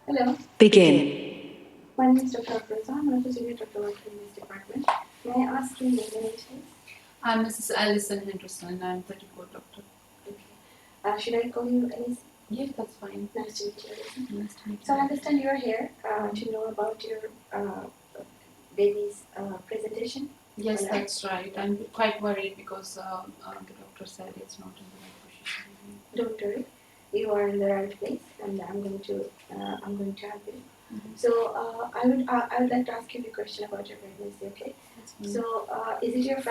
Hello, Begin. my name is Dr. Afroza. I'm an associate doctor working in this department. May I ask your name and age, please? I'm Mrs. Alison Henderson. I'm 34 doctor. Okay. Should I call you Alice? Yes, that's fine. Nice to meet you, Alice. Nice to meet So I you. understand you're here to know about your baby's presentation. Yes, Alright. that's right. I'm quite worried because the doctor said it's not in the right position. Don't worry, you are in the right place, and I'm going to help you. Mhm. So I would like to ask you a question about your pregnancy. Okay. That's fine. So is it your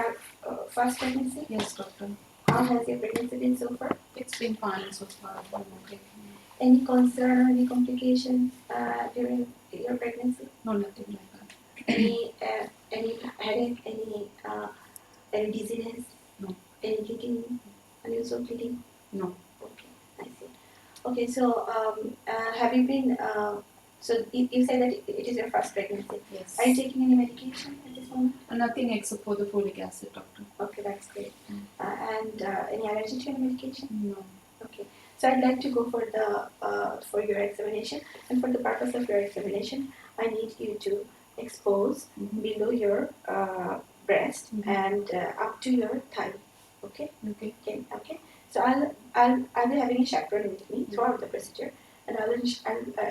first pregnancy? Yes, doctor. How has your pregnancy been so far? It's been fine so far. I'm okay. Any concern or any complications during your pregnancy? No, nothing like that. Any headache? Any dizziness? No. Any bleeding? Unusual bleeding? No. Okay, I see. Okay, so have you been? So you said that it is your first pregnancy. Yes. Are you taking any medication at this moment? Nothing except for the folic acid, doctor. Okay, that's great. And any allergy to any medication? No. Okay. So I'd like to go for the for your examination, and for the purpose of your examination, I need you to expose below your breast and up to your thigh. Okay. Okay. Okay. So I'll be having a chaperone with me throughout the procedure, and I'll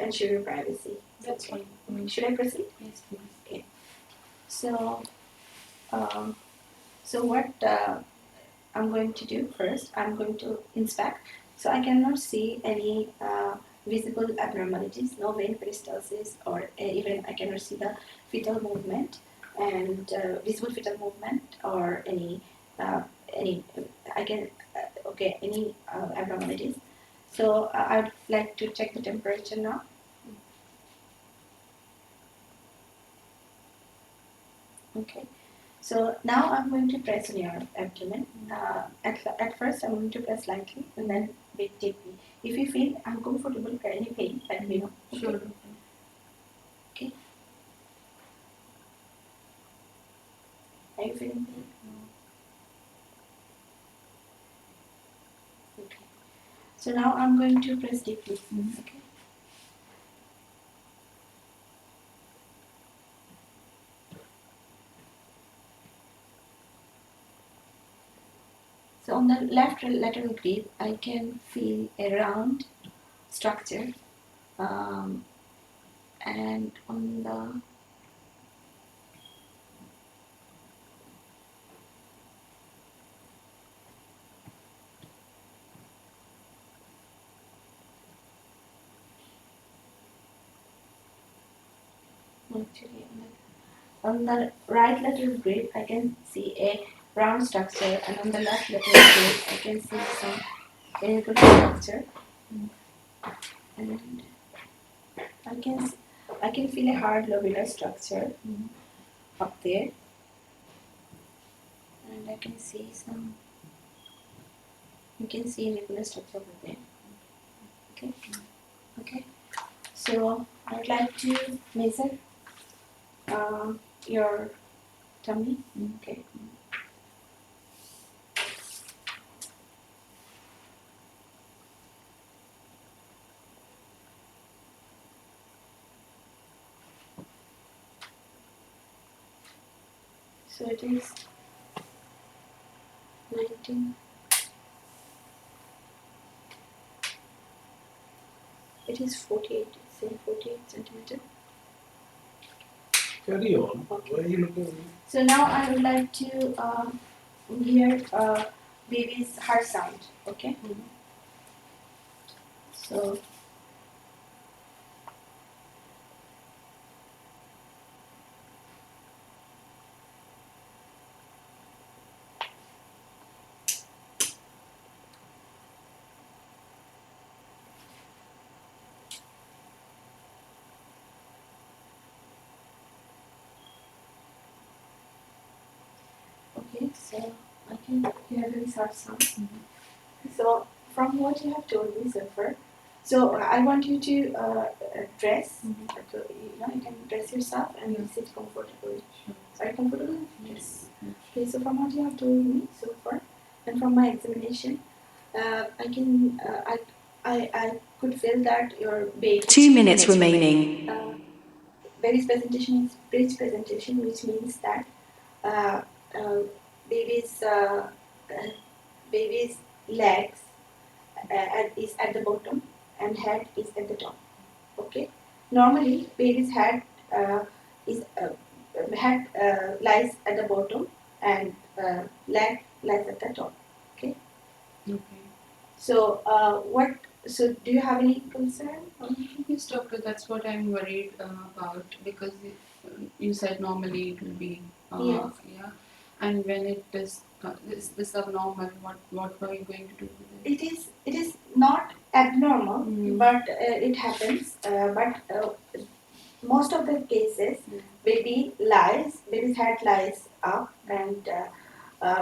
ensure your privacy. That's okay. fine. Should I proceed? Yes, please. Okay. So um, what I'm going to do first, I'm going to inspect. So I cannot see any visible abnormalities, no vein peristalsis, or even I cannot see the fetal movement and visible fetal movement or any I can okay any abnormalities. So I'd like to check the temperature now. Okay. So now I'm going to press on your abdomen. At first I'm going to press lightly and then bit deeply. If you feel uncomfortable or any pain, let me know. Okay? Sure. Okay. Are you feeling pain? Okay. So now I'm going to press deeply. Okay. So on the left lateral grip, I can feel a round structure, and on the actually on the right lateral grip, I can see a round structure, and on the left lateral grip, I can see some irregular structure, and I can feel a hard lobular structure up there, and I can see some. You can see irregular structure over there. Okay. Okay. So I would like to measure your tummy. Okay. So it is 19. It is 48. Say 48 centimeter. Carry on. Okay. Why are you looking at me? So now I would like to hear baby's heart sound. Okay. So okay. So I can hear baby's heart sound. So from what you have told me so far, so I want you to dress. So, you can dress yourself and sit comfortably. Are you comfortable? Yes. Okay. So from what you have told me so far, and from my examination, I could feel that your baby. 2 minutes remaining. Baby's presentation is bridge presentation, which means that uh, uh, baby's uh, uh, baby's legs is at the bottom and head is at the top. Okay. Normally, baby's is head lies at the bottom and leg lies at the top. Okay. Okay. So what? So do you have any concern? Yes, doctor, that's what I'm worried about, because you said normally it will be, Yes. yeah, and when it is this abnormal, what are you going to do with it? It is not abnormal, but it happens. Most of the cases, baby's head lies up and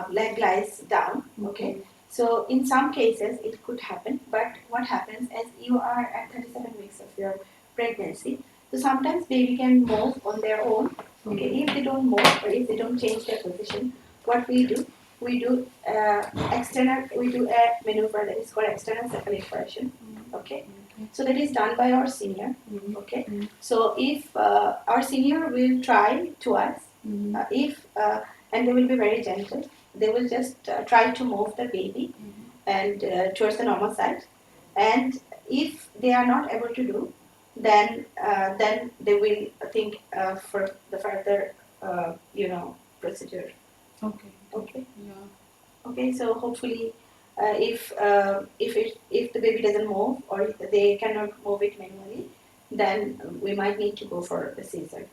leg lies down. Okay. So in some cases it could happen, but what happens as you are at 37 weeks of your pregnancy, so sometimes baby can move on their own. Okay, if they don't move or if they don't change their position, what we do we do a maneuver that is called external circulation. Okay, so that is done by our senior. Okay, so if our senior will try to us, if and they will be very gentle, they will just try to move the baby and towards the normal side, and if they are not able to do, then they will think for the further procedure. Okay. Okay. Yeah. Okay, so hopefully, if the baby doesn't move or if they cannot move it manually, then we might need to go for the Caesar.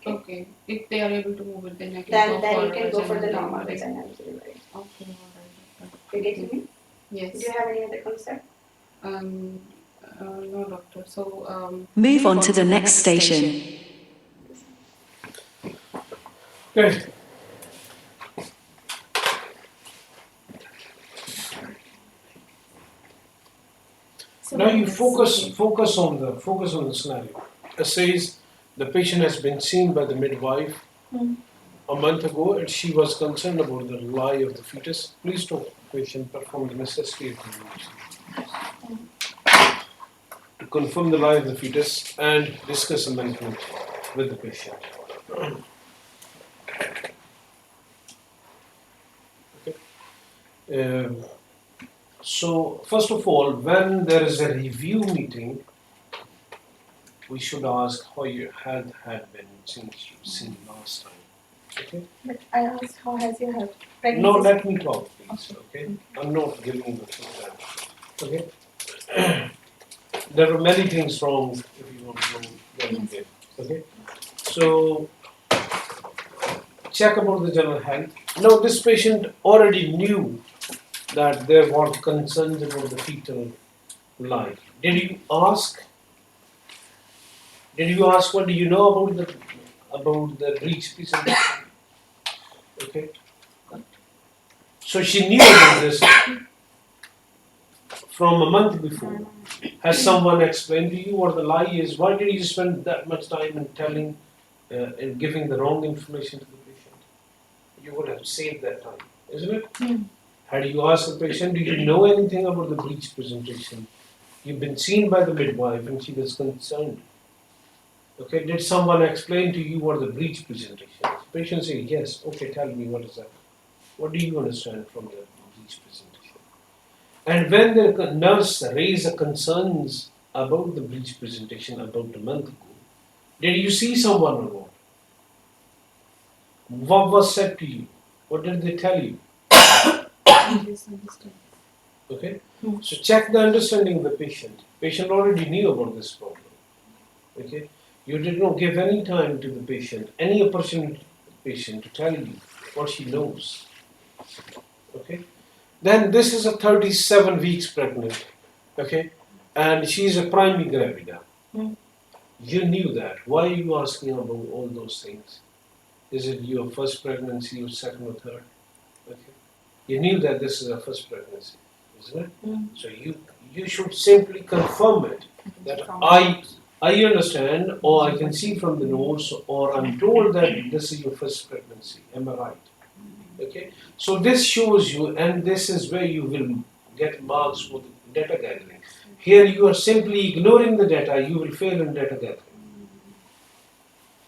Okay. If they are able to move it, then I can Then go then for you can go for the vaginal normal delivery. vaginal delivery. Okay, alright. You getting me? Yes. Do you have any other concern? No, doctor. So Move on to the next station. Good. So Now you focus on the scenario. It says the patient has been seen by the midwife a month ago, and she was concerned about the lie of the fetus. Please talk to the patient, perform the necessary activities to confirm the lie of the fetus and discuss the management with the patient. Okay. So first of all, when there is a review meeting, we should ask how your health had been since you've seen last time. Okay? But I asked, how has your health? No, let me talk, please. Okay? I'm not giving you the feedback. Okay? There are many things wrong if you want to know where you get. Okay? So check about the general health. Now this patient already knew that there were concerns about the fetal life. Did you ask what do you know about the breech presentation? Okay. So she knew about this from a month before. Has someone explained to you what the lie is? Why did you spend that much time in telling in giving the wrong information to the patient? You would have saved that time, isn't it? Had you asked the patient, do you know anything about the breech presentation? You've been seen by the midwife and she was concerned. Okay, did someone explain to you what the breech presentation is? The patient say, yes, okay, tell me what is that? What do you understand from the breech presentation? And when the nurse raised concerns about the breech presentation about a month ago, did you see someone or not? What was said to you? What did they tell you? Okay, so check the understanding of the patient. Patient already knew about this problem. Okay, you did not give any time to the patient, any opportunity to the patient to tell you what she knows. Okay, then this is a 37 weeks pregnant. Okay, and she is a primary gravida. You knew that. Why are you asking about all those things? Is it your first pregnancy, or second or third? Okay, you knew that this is a first pregnancy, isn't it? So you should simply confirm it that I understand, or I can see from the notes, or I'm told that this is your first pregnancy. Am I right? Okay. So this shows you, and this is where you will get marks for the data gathering. Here you are simply ignoring the data, you will fail in data gathering.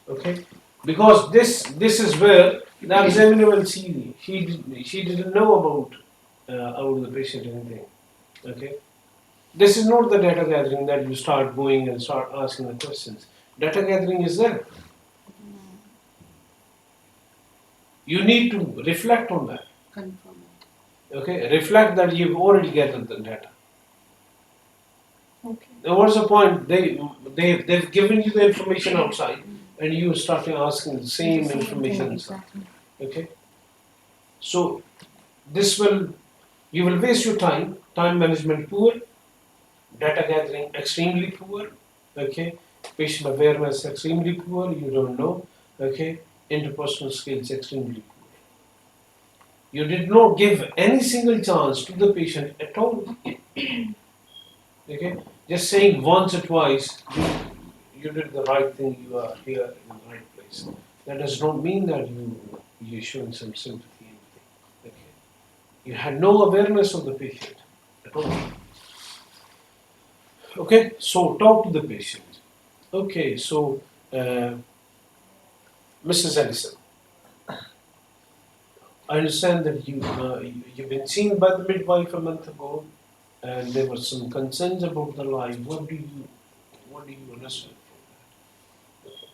Okay? Because this is where the examiner will see she didn't know about the patient anything. Okay? This is not the data gathering that you start going and start asking the questions. Data gathering is there. You need to reflect on that. Confirm it. Okay? Reflect that you've already gathered the data. Okay. Now what's the point? They've given you the information outside and you starting asking the same information inside. Okay? So you will waste your time management poor, data gathering extremely poor, okay, patient awareness extremely poor, you don't know, okay, interpersonal skills extremely poor. You did not give any single chance to the patient at all. Okay, just saying once or twice, you did the right thing, you are here in the right place. That does not mean that you're showing some sympathy. Okay. You had no awareness of the patient at all. Okay, so talk to the patient. Okay, so Mrs. Ellison, I understand that you've been seen by the midwife a month ago, and there were some concerns about the life. What do you understand from that? Okay.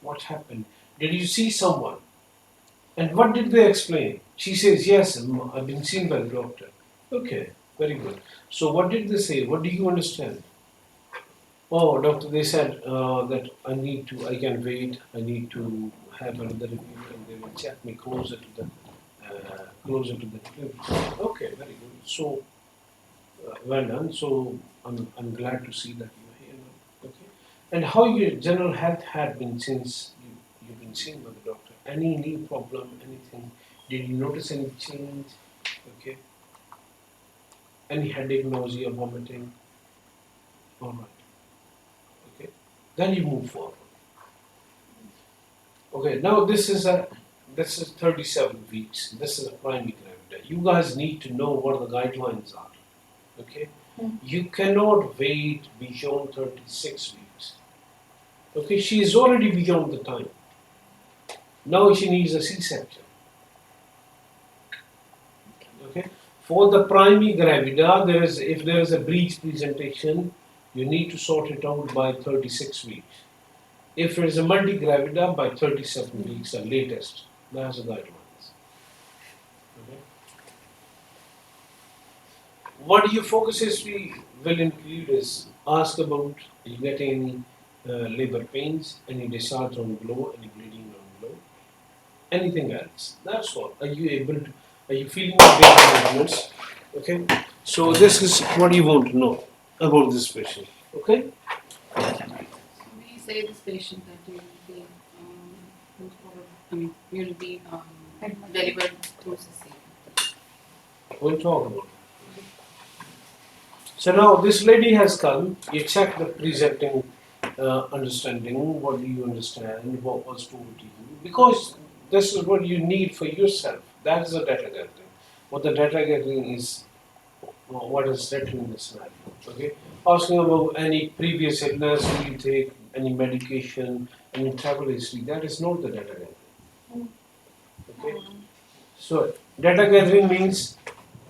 What happened? Did you see someone? And what did they explain? She says, yes, I've been seen by the doctor. Okay, very good. So what did they say? What do you understand? Oh, doctor, they said that I can wait, I need to have another review and they will check me closer to the delivery. Okay, very good. So, well done. So, I'm glad to see that you're here now. Okay. And how your general health had been since you've been seen by the doctor? Any knee problem, anything? Did you notice any change? Okay. Any headache, nausea, vomiting? All right. Okay, then you move forward. Okay, now this is 37 weeks. This is a primary gravida. You guys need to know what the guidelines are. Okay, you cannot wait beyond 36 weeks. Okay, she is already beyond the time. Now she needs a C-section. Okay, for the primary gravida, if there is a breech presentation, you need to sort it out by 36 weeks. If it is a multi-gravida, by 37 weeks at latest. That's the guidelines. Okay. What your focus history will include is ask about are you getting any labor pains, any discharge on below, any bleeding on below, anything else. That's all. Are you feeling the basic movements? Okay. So this is what you want to know about this patient. Okay. We say this patient that you will be, you will be delivered through cesarean. We'll talk about it. So now this lady has come, you check the presenting understanding, what do you understand, what was told to you, because this is what you need for yourself. That is the data gathering. What the data gathering is, what is written in the scenario. Okay? Asking about any previous illness, do you take any medication, any travel history, that is not the data gathering. Okay? So data gathering means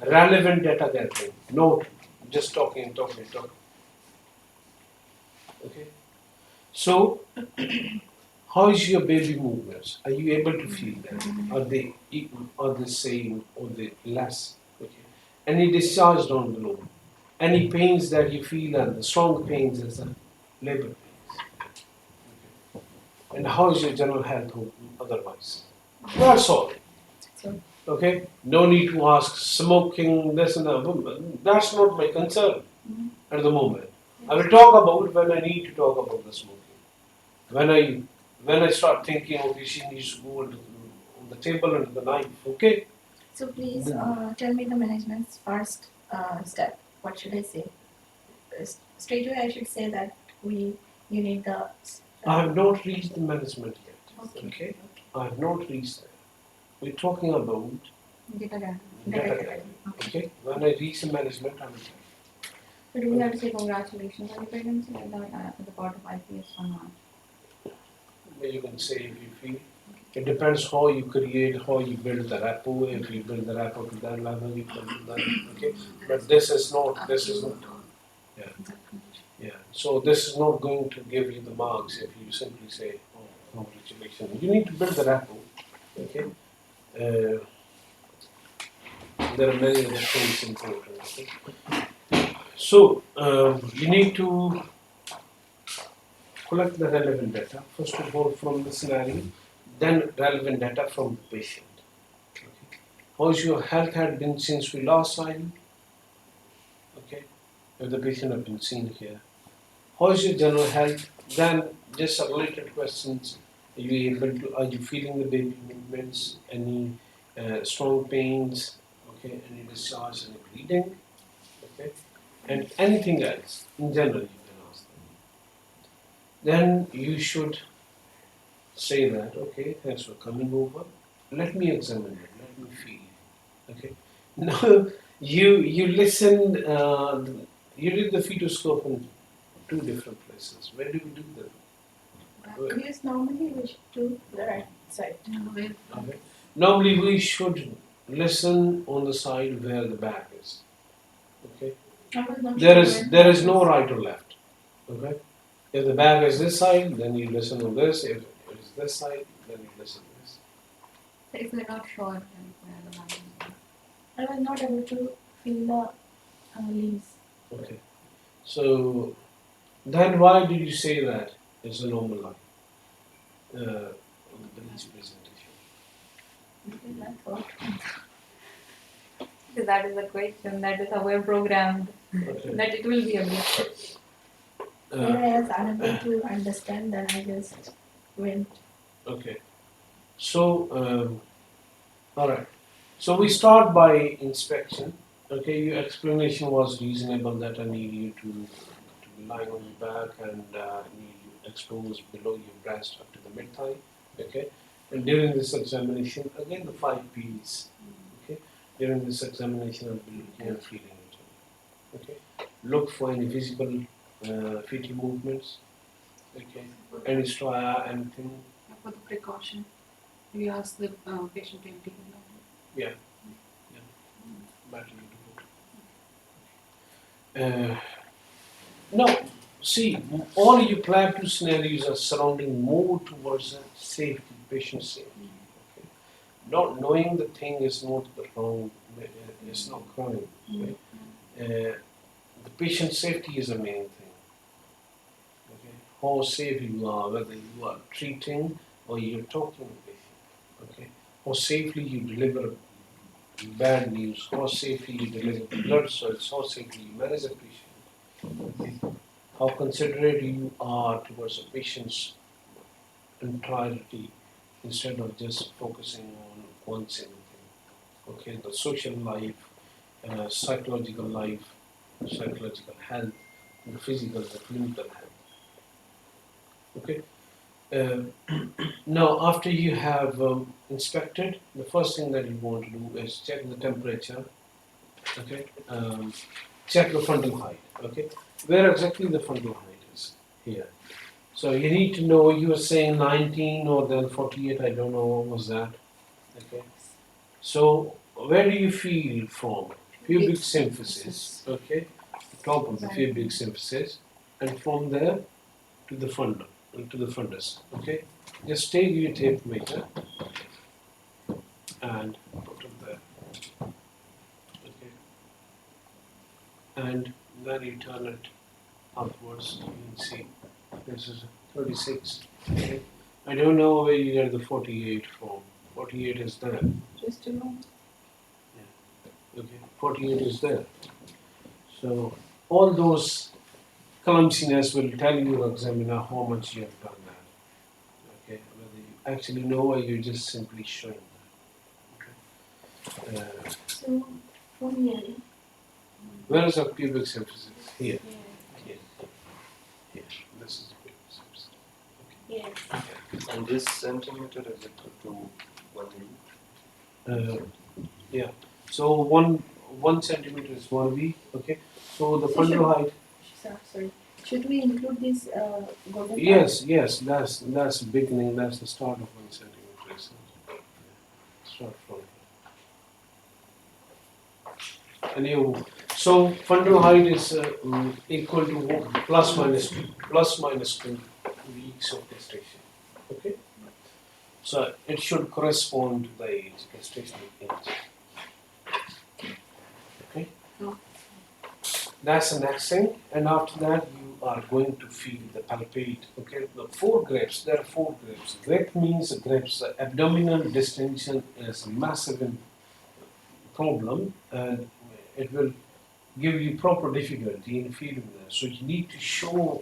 relevant data gathering, not just talking. Okay. So, how is your baby movements? Are you able to feel them? Are they equal? Are they same? Or they less? Okay. Any discharge down below? Any pains that you feel and the strong pains as the labor pains? Okay. And how is your general health otherwise? That's all. Okay. No need to ask smoking this and that. That's not my concern at the moment. I will talk about when I need to talk about the smoking. When I start thinking, okay, she needs to go on the table and the knife, okay? So please tell me the management's first step. What should I say? Straight away, I should say that you need the. I have not reached the management yet. Okay. Okay? I have not reached there. We're talking about Data gathering. data gathering. Okay? When I reach the management, I will tell you. But do we have to say congratulations on your pregnancy like that as a part of IPS or not? You can say if you feel. It depends how you create, how you build the rapport. If you build the rapport to that level, you can do that. Okay, but this is not. Yeah, yeah. So this is not going to give you the marks if you simply say, "Oh, congratulations." You need to build the rapport. Okay. There are many other things important. Okay? So you need to collect the relevant data first of all from the scenario, then relevant data from the patient. Okay. How's your health had been since we last saw you? Okay, if the patient have been seen here. How is your general health? Then just some related questions. Are you feeling the baby movements? Any strong pains? Okay, any discharge, any bleeding? Okay, and anything else in general you can ask them. Then you should say that, okay, thanks for coming over. Let me examine it. Let me feel. Okay. Now you listened. You did the fetoscope in two different places. Where do we do them? Because normally we should do the right side. Okay. Normally we should listen on the side where the back is. Okay. There is no right or left. Okay. If the back is this side, then you listen on this. If it is this side, then you listen on this. If we're not sure, then where the line is. I was not able to feel the leaves. Okay. So then why did you say that it's a normal line on the Ben's presentation? Because I thought Because that is the question, that is how we're programmed, Okay. that it will be a blip. when I was unable to understand, then I just went. Okay. So, all right. So we start by inspection. Okay, your explanation was reasonable that I need you to be lying on your back and need you exposed below your breast up to the mid thigh. Okay, and during this examination, again the 5 P's. Okay, during this examination, I'll be looking and feeling it. Okay, look for any visible fetal movements. Okay, any stria, anything. For the precaution, we ask the patient to empty the bladder. Yeah. Better you do. Now, see, all your PLAB 2 scenarios are surrounding more towards safety, patient safety. Okay? Not knowing the thing is not the wrong, it's not crime. Okay? The patient safety is the main thing. Okay? How safe you are, whether you are treating or you're talking to the patient. Okay? How safely you deliver bad news, how safely you deliver blood cells, how safely you manage a patient, okay? How considerate you are towards a patient's entirety instead of just focusing on one single thing. Okay, the social life, psychological life, psychological health, the physical, the clinical health. Okay. Now, after you have inspected, the first thing that you want to do is check the temperature. Okay, check the frontal height. Okay, where exactly the frontal height is here. So you need to know. You were saying 19 or then 48. I don't know what was that. Okay, so where do you feel from? Pubic symphysis. Okay, the top of the pubic symphysis, and from there to the fundus. To the fundus. Okay, just take your tape measure and put it there. Okay, and then you turn it upwards. You can see this is 36. Okay, I don't know where you get the 48 from. 48 is there. Just to know. Okay, 48 is there. So all those clumsiness will tell your examiner how much you have done that. Okay, whether you actually know or you're just simply showing that. Okay. So from here. Where is our pubic symphysis? Here. Here. Here. This is the pubic symphysis. Yes. And this centimeter is equal to 1 inch. Yeah. So 1 centimeter is 1V. Okay, so the So fundal height. Sorry. Should we include this golden Yes, that's beginning. That's the start of 1 centimeter. Start from. Anyway, so fundal height is equal to plus minus 2 weeks of gestation. Okay, so it should correspond to the age, gestational age. Okay, that's the next thing, and after that you are going to feel the palpate. Okay, the 4 grips. There are 4 grips. Grip means grips. Abdominal distension is a massive problem, and it will give you proper difficulty in feeling that. So you need to show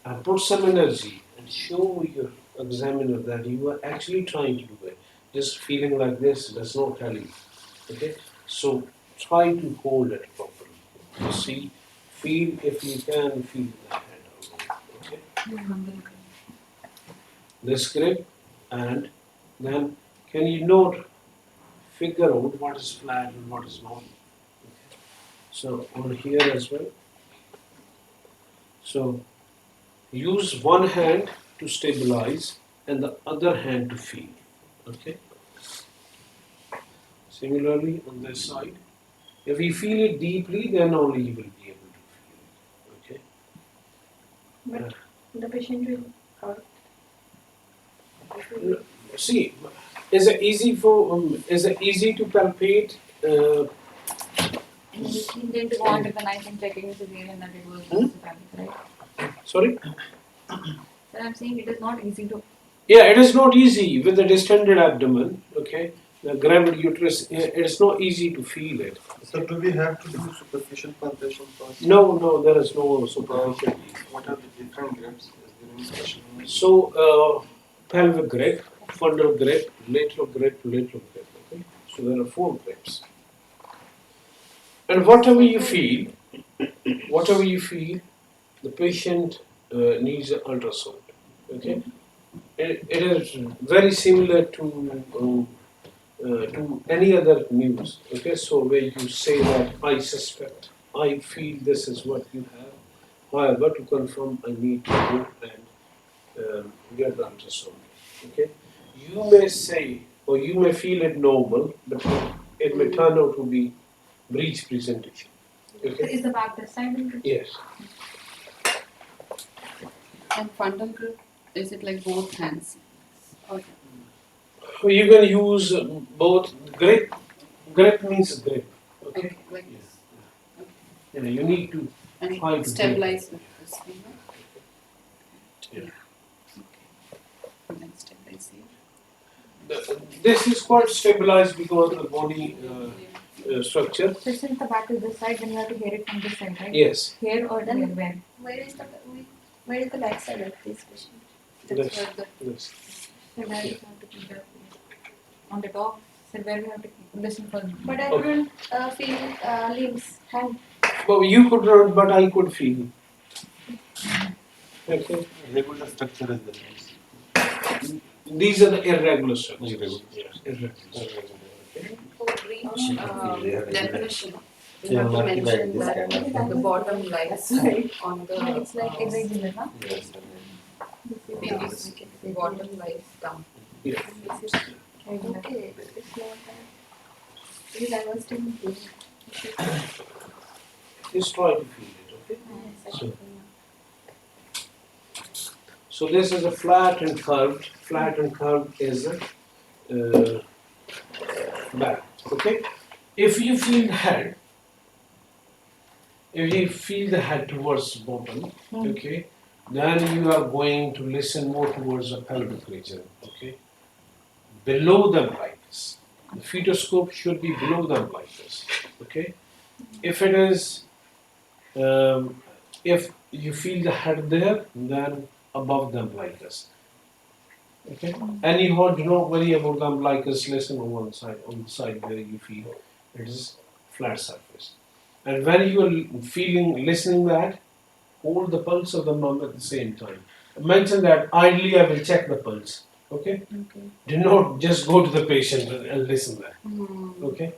and put some energy and show your examiner that you are actually trying to do it. Just feeling like this does not tell you. Okay? So try to hold it properly. You see, feel if you can feel the hand. Okay? This grip, and then can you not figure out what is flat and what is not? So on here as well. So use one hand to stabilize and the other hand to feel. Okay. Similarly on this side, if you feel it deeply, then only you will be able to feel it. Okay. But the patient will See, is it easy to palpate? He didn't want the knife and checking the cesarean that it was systematic, right? Sorry. But I'm saying it is not easy to. Yeah, it is not easy with the distended abdomen. Okay, the gravid uterus. It is not easy to feel it. So do we have to do superficial palpation first? No, there is no superficial. What are the different grips? Is there any special one? So, pelvic grip, fundal grip, lateral grip. Okay, so there are 4 grips. And whatever you feel, the patient needs an ultrasound. Okay, it is very similar to any other news. Okay, so where you say that I suspect, I feel this is what you have. However, to confirm, I need to go and get the ultrasound. Okay, you may say or you may feel it normal, but it may turn out to be breech presentation. Okay. Is the back this side? Yes. And fundal grip, is it like both hands? Okay. So you can use both grip. Grip means grip. Okay. Okay, like this. Yeah, you need to And try to stabilize with this finger. Yeah. Okay. And then stabilize here. This is quite stabilized because of the body structure. So since the back is this side, then you have to hear it from this side, right? Yes. Here or Then- here? Where? where is the back side of this patient? That's Yes. where the Yes. So where you have to keep that on the top. So where we have to listen for. But I Okay. couldn't feel limbs, hand. Well, you could not, but I could feel. Okay. Regular structure is the names. These are the irregular structures. Irregular. Yes, irregular. Okay. for breech definition. You Yeah, have to like mention this that kind of- the bottom lies on the It's like irregular, huh? Yes. pelvis. The bottom lies down. Yeah. Irregular. Okay, it's not that. Because I was doing good. Just try to feel it. Okay. So this is a flat and curved. Flat and curved is a back. Okay. If you feel the head towards the bottom, okay, then you are going to listen more towards the pelvic region. Okay. Below the umbilicus. The fetoscope should be below the umbilicus. Okay. If it is, if you feel the head there, then above the umbilicus. Okay. Anyhow, do not worry about the umbilicus. Listen on one side, on the side where you feel it is flat surface. And when you are listening that, hold the pulse of the mum at the same time. Mention that ideally I will check the pulse. Okay. Okay. Do not just go to the patient and listen that. Okay.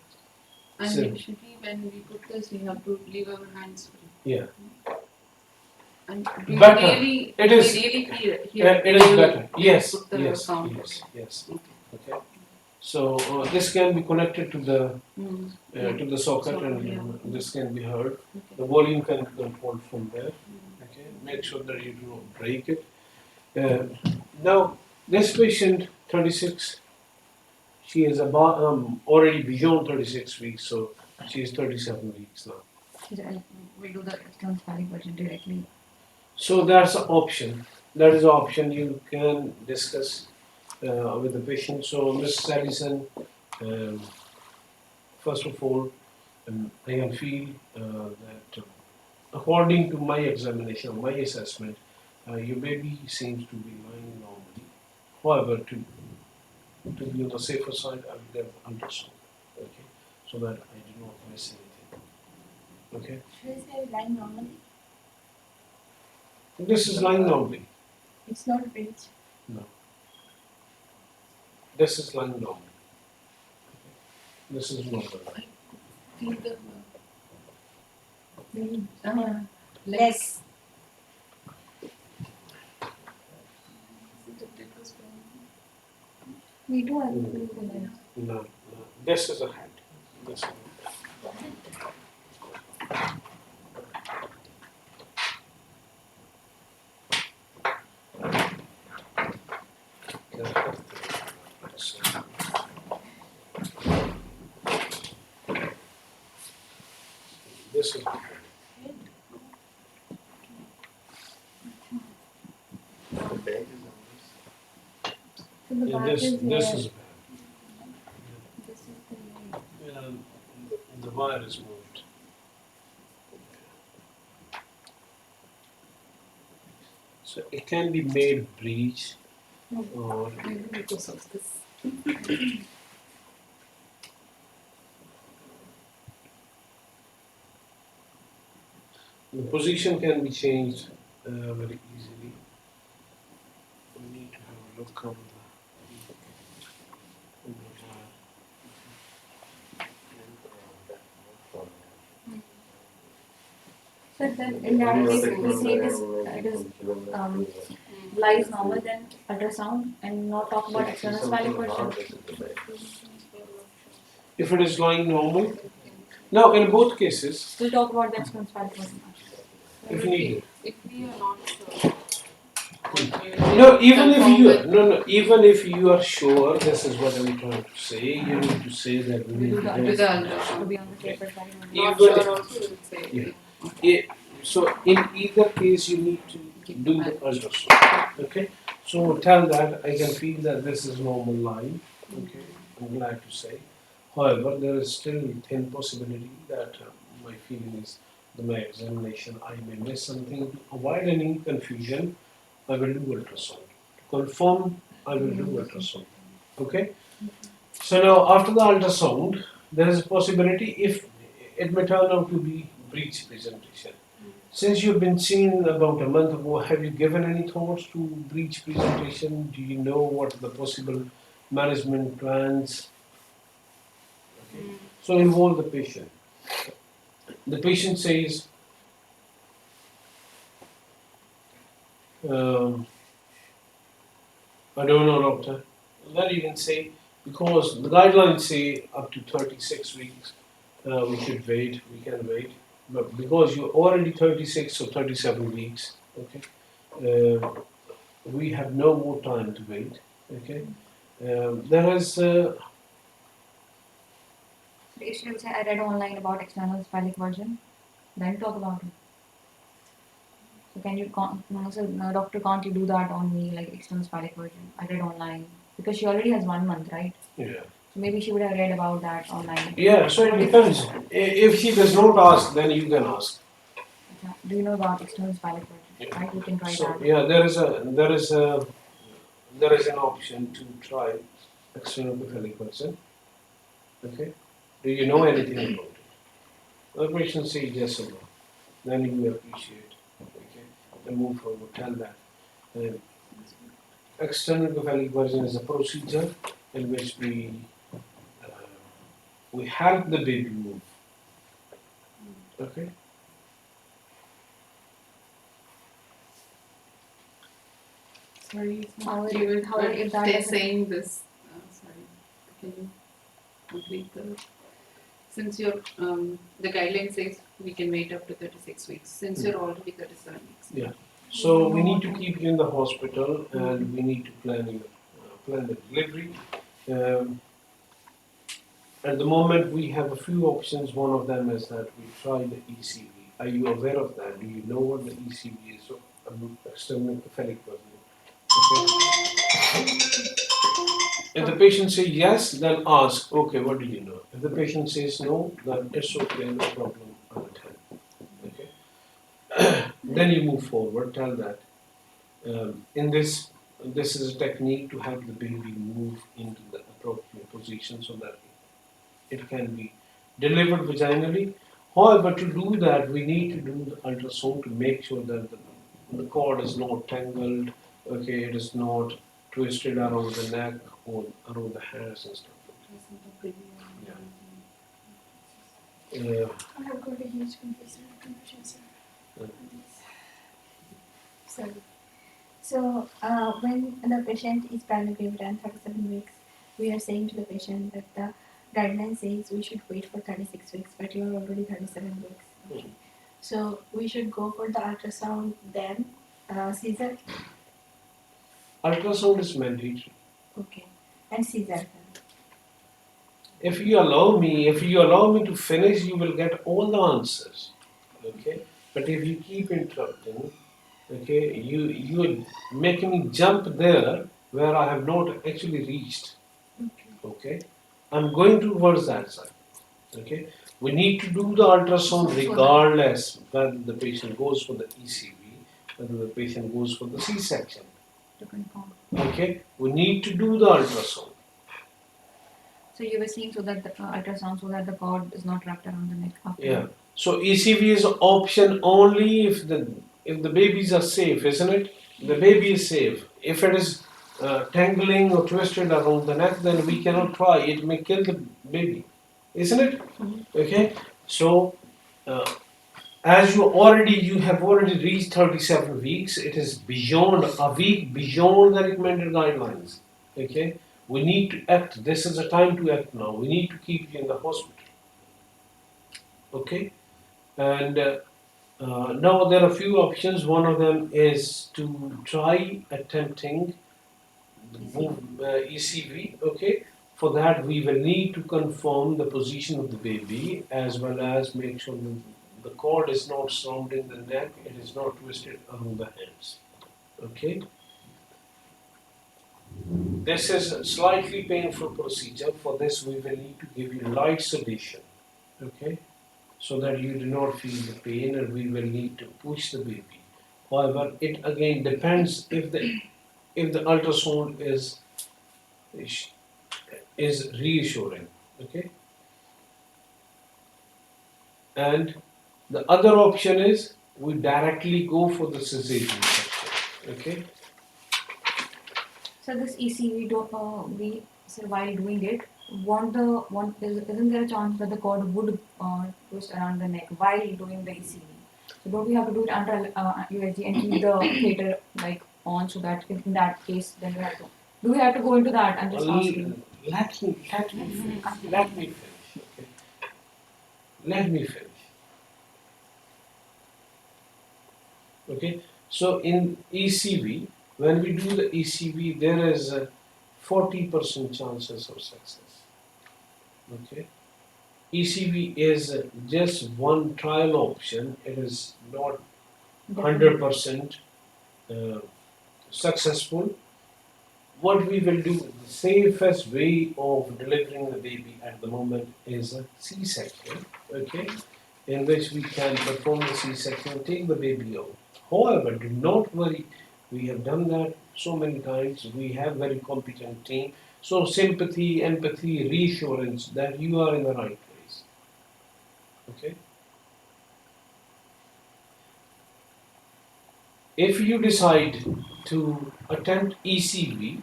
And So- usually when we put this, we have to leave our hands free. Yeah. And do you Better. really, It do is- we really hear? It is better. Yes, Put the yes, sound. yes. Okay. Okay. So this can be connected to the Mm. to the socket, Socket, and yeah. this can be heard. Okay. The volume can be controlled from there. Okay. Make sure that you do not break it. Now this patient, 36, she is about already beyond 36 weeks, so she is 37 weeks now. We do the external spelling version directly. So that's an option. That is an option you can discuss with the patient. So Ms. Allison, first of all, I can feel that according to my examination, my assessment, your baby seems to be lying normally. However, to be on the safer side, I will get ultrasound, okay, so that I do not miss anything. Okay, Should I say lying normally? this is lying normally. It's not breech. No, this is lying normally. This is normal. Feel the Legs. We do have to do the legs. No, this is a hand. This is this is The bag is on So the yeah, back this is this here. is This is the leg. the wire is moved. So it can be made breech or maybe because of this. the position can be changed very easily. We need to have a look on the wire. So then in that case, if we say it is lies normal, then ultrasound and not talk about external spelling version. If it is lying normal, now in both cases, Still talk about the external spelling version. if needed. If we are not sure. No, even if confirm you with- even if you are sure, this is what I'm trying to say. You need to say that we We need do to the go. With the ultrasound to be on the safer side. Not Even- sure also we will say. Yeah. So in either case, you need to do the ultrasound. Okay. So tell that I can feel that this is normal line. Okay. I'm glad to say. However, there is still thin possibility that my feeling is my examination I may miss something. To avoid any confusion, I will do ultrasound. To confirm, I will do ultrasound. Okay? So now after the ultrasound, there is a possibility if it may turn out to be breech presentation. Since you've been seen about a month ago, have you given any thoughts to breech presentation? Do you know what are the possible management plans? Okay. So involve the patient. The patient says, I don't know, doctor. Then you can say, because the guidelines say up to 36 weeks, we should wait, we can wait. But because you're already 36 or 37 weeks, okay, we have no more time to wait, okay. There is, If you say I read online about external spelling version, then talk about it. So can you doctor, can't you do that on me, like external spelling version? I read online because she already has 1 month, right? yeah. So maybe she would have read about that online. Yeah, so it depends. If she does not ask, then you can ask. Do you know about external spelling version? Right, you can try So that. yeah, there is an option to try external pathologic person. Okay. Do you know anything about it? The patient says yes or no. Then you appreciate. Okay. Then move forward. Tell that. External pathologic version is a procedure in which we we help the baby move. Okay? Sorry, However, you however, if that were doesn't- saying this. Sorry, can you complete the? Since you're the guideline says we can wait up to 36 weeks. Since you're already 37 weeks. Yeah. So we need to keep you in the hospital, and we need to plan the delivery. Um, at the moment, we have a few options. One of them is that we try the ECV. Are you aware of that? Do you know what the ECV is? So, external cephalic version. Okay. If the patient says yes, then ask, okay, what did you know? If the patient says no, then it's okay, no problem, I'll attend. Okay. Then you move forward, tell that. In this is a technique to help the baby move into the appropriate position so that it can be delivered vaginally. However, to do that, we need to do the ultrasound to make sure that the cord is not tangled, okay, it is not twisted around the neck or around the hands and stuff. Yeah. I have got a huge confusion, sir. Uh, Sorry. So, when the patient is pregnant and 37 weeks, we are saying to the patient that the guideline says we should wait for 36 weeks, but you are already 37 weeks. Okay. So, we should go for the ultrasound then, Caesar. ultrasound is mandatory. Okay. And Caesar then. If you allow me to finish, you will get all the answers. Okay? But if you keep interrupting, okay, you are making me jump there where I have not actually reached. Okay. Okay? I'm going towards that side. Okay? We need to do the ultrasound regardless whether the patient goes for the ECV, whether the patient goes for the C-section. to confirm. Okay? We need to do the ultrasound. So you were saying so that the ultrasound so that the cord is not wrapped around the neck after. Yeah. So ECV is an option only if the babies are safe, isn't it? The baby is safe. If it is tangling or twisted around the neck, then we cannot try. It may kill the baby, isn't it? Okay. So as you have already reached 37 weeks, it is beyond a week beyond the recommended guidelines. Okay. We need to act. This is the time to act now. We need to keep you in the hospital. Okay. And now there are a few options. One of them is to try attempting the ECV. Okay. For that, we will need to confirm the position of the baby as well as make sure that the cord is not surrounding the neck. It is not twisted around the hands. Okay. This is a slightly painful procedure. For this, we will need to give you light sedation. Okay. So that you do not feel the pain, and we will need to push the baby. However, it again depends if the ultrasound is reassuring. Okay. And the other option is we directly go for the cesarean section. Okay. So this ECV we so while doing it, isn't there a chance that the cord would twist around the neck while doing the ECV? So don't we have to do it under USG and keep the theater like on so that in that case then we have to do we have to go into that? I'm just asking. Let me finish. Let me finish. Okay. Let me finish. Okay. So in ECV, when we do the ECV, there is a 40% chances of success. Okay. ECV is just one trial option. It is not 100% successful. What we will do, the safest way of delivering the baby at the moment is a C-section, okay, in which we can perform the C-section and take the baby out. However, do not worry, we have done that so many times, we have very competent team, so sympathy, empathy, reassurance that you are in the right place, okay. If you decide to attempt ECV,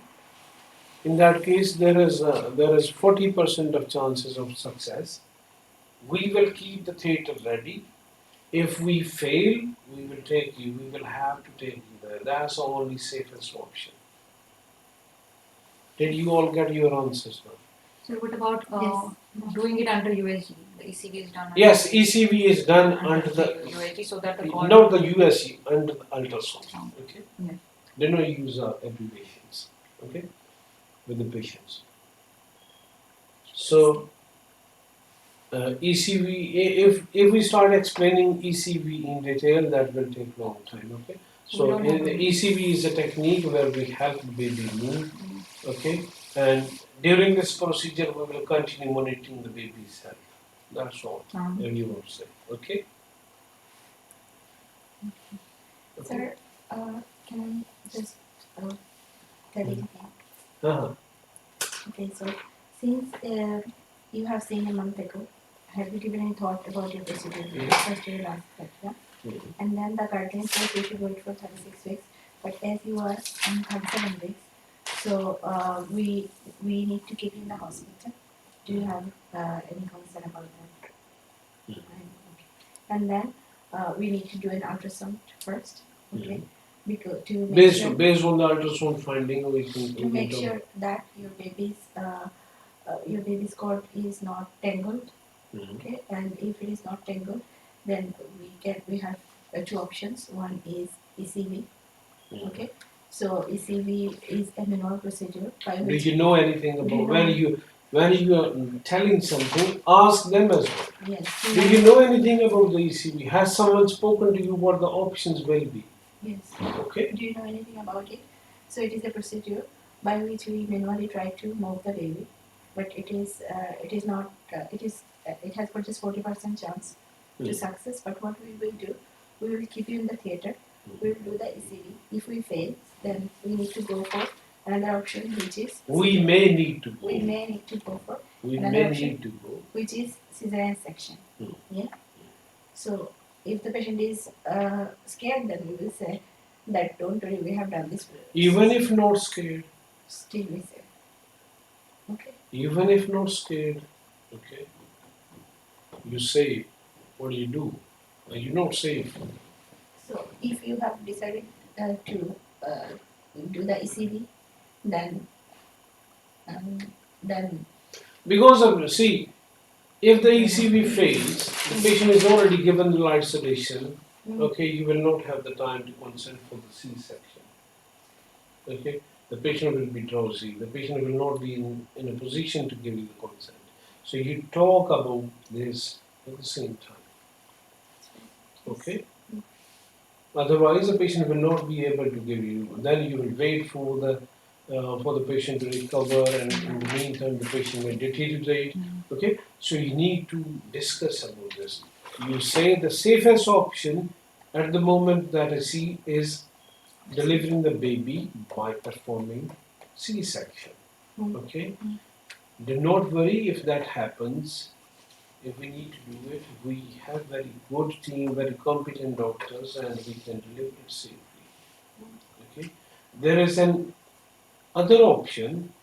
In that case, there is 40% of chances of success. We will keep the theatre ready. If we fail, we will take you. We will have to take you there. That's the only safest option. Did you all get your answers now? So what about doing it under USG? The ECV is done. Yes, ECV is done under the USG, so that the cord. not the USG, under the ultrasound. Okay. Yeah. They don't use abbreviations. Okay, with the patients. So ECV, if we start explaining ECV in detail, that will take long time. Okay. So ECV is a technique where we help the baby move. Okay, and during this procedure, we will continue monitoring the baby's health. That's all. You will say. Okay. Sir, can I just tell you something? Uh-huh. Okay, so since you have seen a month ago, have you given any thought about your procedure? First year, last lecture, and then the guidelines says you should wait for 36 weeks. But as you are on 37 weeks, so we need to keep you in the hospital. Do you have any concern about that? Okay. And then we need to do an ultrasound first. Okay. Because to make Based, sure, based on the ultrasound finding, we can to make sure that your baby's cord is not tangled. Okay, and if it is not tangled, then we have two options. One is ECV. Okay, so ECV is a manual procedure. Do you know anything about when you are telling something? Ask them as well. Yes. Do you know anything about the ECV? Has someone spoken to you what the options will be? Yes. Okay. Do you know anything about it? So it is a procedure by which we manually try to move the baby, but it has got just 40% chance to success. But what we will do, we will keep you in the theatre. We will do the ECV. If we fail, then we need to go for another option, which is we may need to go. We may need to go for We another may option, need to go. which is cesarean section. Yeah. So if the patient is scared, then we will say that don't worry, we have done this. Even if not scared. Still we say. Okay. Even if not scared, okay. You say, what do you do? Are you not safe? So if you have decided to do the ECV, then Because of, see, if the ECV fails, the patient is already given the light sedation, okay, you will not have the time to consent for the C-section. Okay, the patient will be drowsy, the patient will not be in a position to give you the consent. So you talk about this at the same time. Okay? Otherwise, the patient will not be able to give you. Then you will wait for the patient to recover, and in the meantime, the patient may deteriorate. Okay, so you need to discuss about this. You say the safest option at the moment that I see is delivering the baby by performing C-section. Okay, do not worry if that happens. If we need to do it, we have very good team, very competent doctors, and we can deliver it safely. Okay, there is an other option,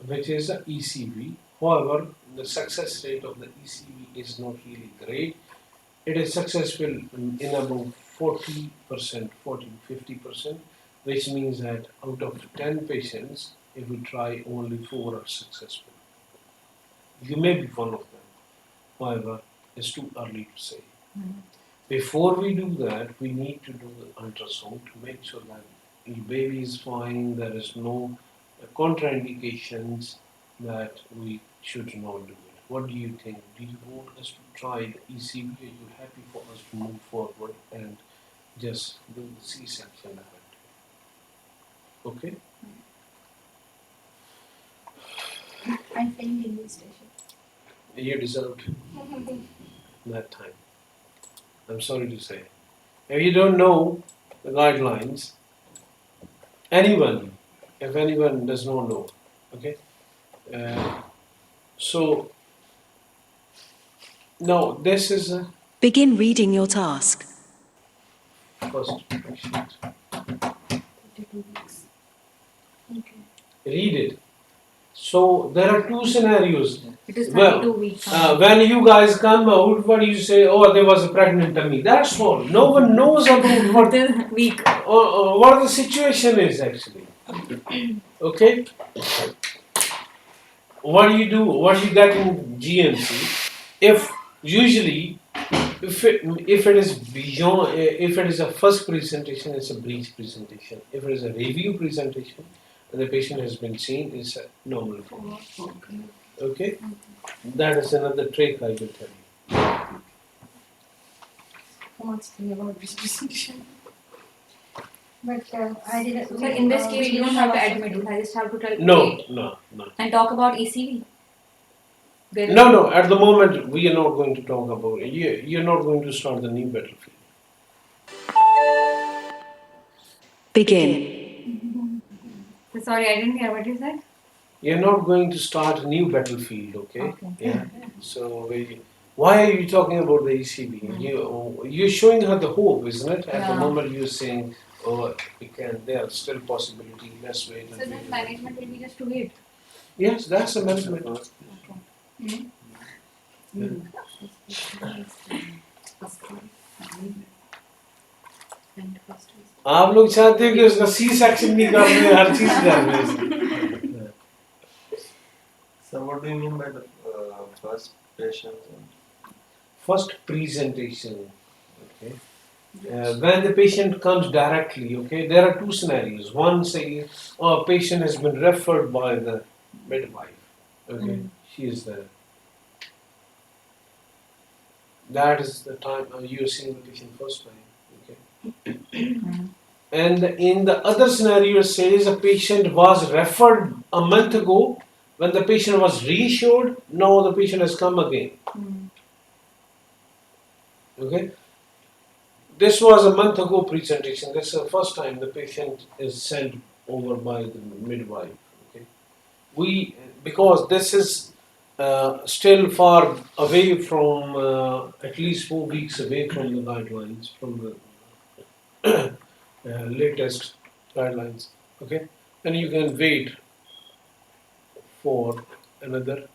which is a ECV. However, the success rate of the ECV is not really great. It is successful in about 40%, 40 to 50%, which means that out of 10 patients, if we try, only 4 are successful. You may be one of them. However, it's too early to say. Before we do that, we need to do the ultrasound to make sure that your baby is fine, there is no contraindications that we should not do it. What do you think? Do you want us to try the ECV? Are you happy for us to move forward and just do the C-section event? Okay? I failed in this station. You deserved that time. I'm sorry to say. If you don't know the guidelines, if anyone does not know, okay? So, now this is a Begin reading your task. first patient. 52 weeks. Okay. Read it. So there are two scenarios. It is Well, 32 weeks. When you guys come out, what do you say? Oh, there was a pregnant tummy. That's all. No one knows about what the situation is actually. Okay. What do you do? What do you get in GNC? If usually, if it is beyond, if it is a first presentation, it's a breach presentation. If it is a review presentation, and the patient has been seen, it's a normal. Okay. Okay. That is another trick I will tell you. What's the about this presentation? But I didn't. So in this case, you don't have to admit it. I just have to tell. No, wait, no, no. And talk about ECV. No, no. At the moment, we are not going to talk about it. You're not going to start the new battlefield. Begin. Sorry, I didn't hear what you said. You're not going to start a new battlefield, okay? Okay. Yeah. So why are you talking about the ECB? You're showing her the hope, isn't it? At the Yeah. moment, you're saying, oh, there are still possibility. Let's wait. So then management will be just to wait. Yes, that's a management. Okay. And first is आप लोग चाहते हो कि उसका C section नहीं कर रहे, हर चीज कर रहे हैं. So what do you mean by the first patient? First presentation, okay. When the patient comes directly, okay, there are two scenarios. One says, oh, a patient has been referred by the midwife, okay, she is there. That is the time you are seeing the patient first time, okay. And in the other scenario, says a patient was referred a month ago. When the patient was reassured, now the patient has come again. Okay. This was a month ago presentation. This is the first time the patient is sent over by the midwife. Okay. Because this is still far away from at least 4 weeks away from the guidelines, from the latest guidelines. Okay, and you can wait for another